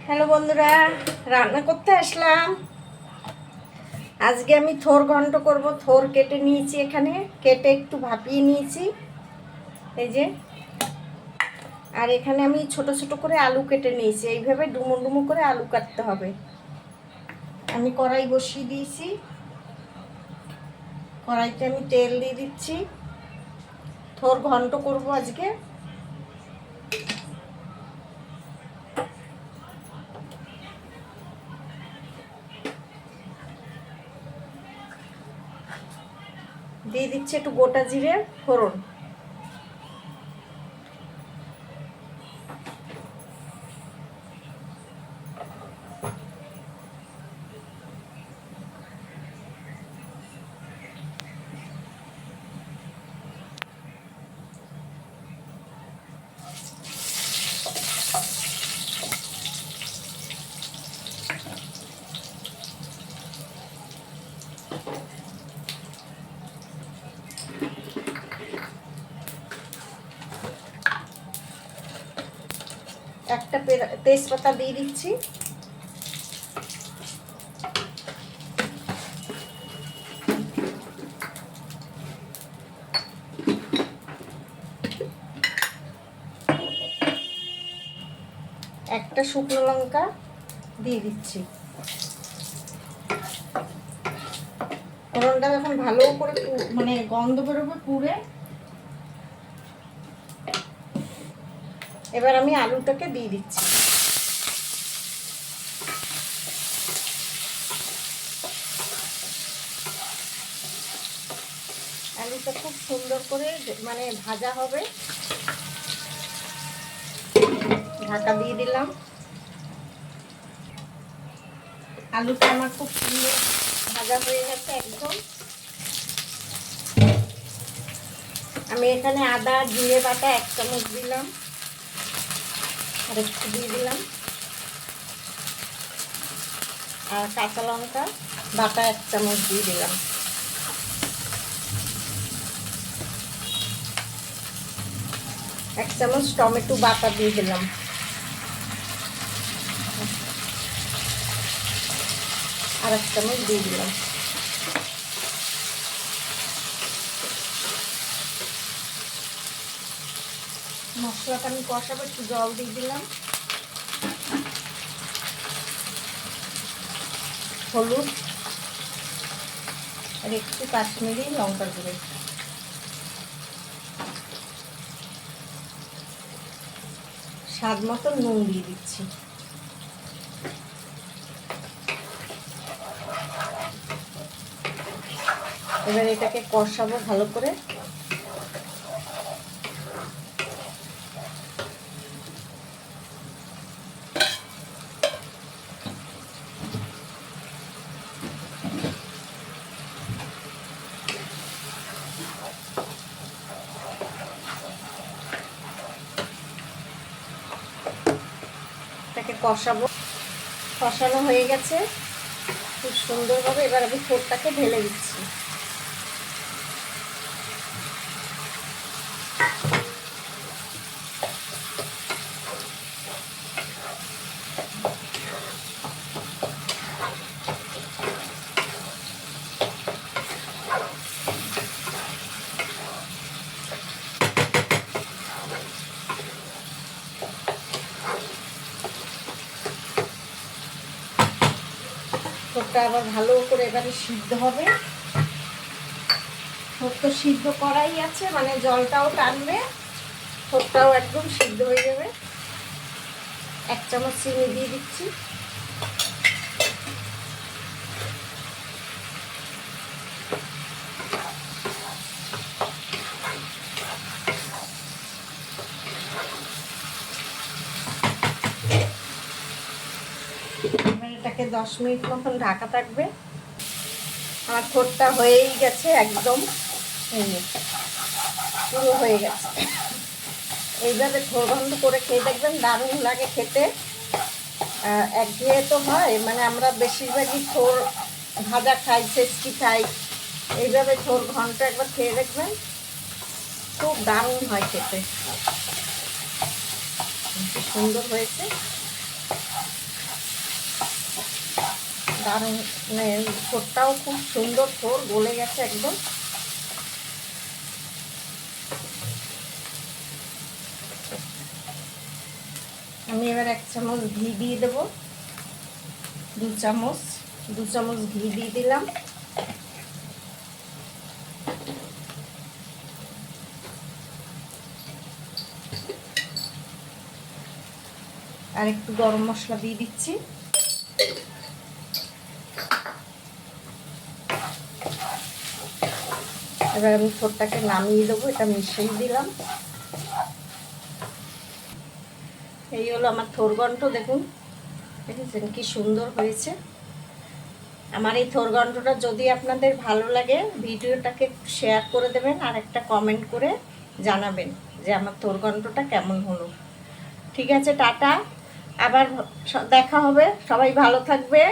Hello বন্ধুরা, রান্না করতে আসলাম। আজকে আমি থোর ঘন্ট করব। থোর কেটে নিয়েছি, এখানে কেটে একটু ভাপিয়ে নিয়েছি এই যে। আর এখানে আমি ছোট ছোট করে আলু কেটে নিয়েছি। এইভাবে ডুমো ডুমো করে আলু কাটতে হবে। আমি কড়াই বসিয়ে দিয়েছি। কড়াইতে আমি তেল দিয়ে দিচ্ছি। থোর ঘন্ট করব আজকে। দিয়ে দিচ্ছি একটু গোটা জিরে ফোড়ন। একটা তেজপাতা দিয়ে দিচ্ছি। একটা শুকনো লঙ্কা দিয়ে দিচ্ছি। ফোড়নটা যখন ভালো করে মানে গন্ধ বেরোবে পুড়ে, এবার আমি আলুটাকে দিয়ে দিচ্ছি। আলুটা খুব সুন্দর করে মানে ভাজা হবে। ঢাকা দিয়ে দিলাম। আলুটা আমার খুব সুন্দর ভাজা হয়ে গেছে একদম। আমি এখানে আদা জিরে বাটা 1 চামচ দিলাম, আর একটু দিয়ে দিলাম। আর কাঁচা লঙ্কা বাটা 1 চামচ দিয়ে দিলাম। এক চামচ টমেটো বাটা দিয়ে দিলাম। আর 1 চামচ দিয়ে দিলাম। মশলাটা আমি কষাবো, একটু জল দিয়ে দিলাম। হলুদ আর একটু কাশ্মীরি লঙ্কার গুঁড়ো। স্বাদ মতো নুন দিয়ে দিচ্ছি। এবার এটাকে কষাবো ভালো করে। এটাকে কষাবো। কষানো হয়ে গেছে খুব সুন্দরভাবে। এবার আমি থোরটাকে ঢেলে দিচ্ছি। থোরটা আবার ভালো করে এবারে সিদ্ধ হবে। থোর তো সিদ্ধ করাই আছে, মানে জলটাও টানবে, থোরটাও একদম সিদ্ধ হয়ে যাবে। 1 চামচ চিনি দিয়ে দিচ্ছি। এটাকে 10 মিনিট মতন ঢাকা থাকবে। আমার থোরটা হয়েই গেছে একদম, পুরো হয়ে গেছে। এইভাবে থোর ঘন্ট করে খেয়ে দেখবেন, দারুণ লাগে খেতে। একঘেয়ে তো হয়, মানে আমরা বেশিরভাগই থোর ভাজা খাই, ছেচকি খাই। এইভাবে থোর ঘন্ট একবার খেয়ে দেখবেন, খুব দারুণ হয় খেতে। সুন্দর হয়েছে। দারুণ, মানে থোরটাও খুব সুন্দর, থোর গলে গেছে একদম। আমি এবার 1 চামচ ঘি দিয়ে দেবো, 2 চামচ ঘি দিয়ে দিলাম। আর একটু গরম মশলা দিয়ে দিচ্ছি। এবার আমি থোরটাকে নামিয়ে দেবো, এটা মিশিয়ে দিলাম। এই হলো আমার থোর ঘন্ট, দেখুন দেখেছেন কি সুন্দর হয়েছে। আমার এই থোর ঘন্টটা যদি আপনাদের ভালো লাগে, ভিডিওটাকে শেয়ার করে দেবেন আর একটা কমেন্ট করে জানাবেন যে আমার থোর ঘন্টটা কেমন হলো। ঠিক আছে, টাটা, আবার দেখা হবে, সবাই ভালো থাকবে।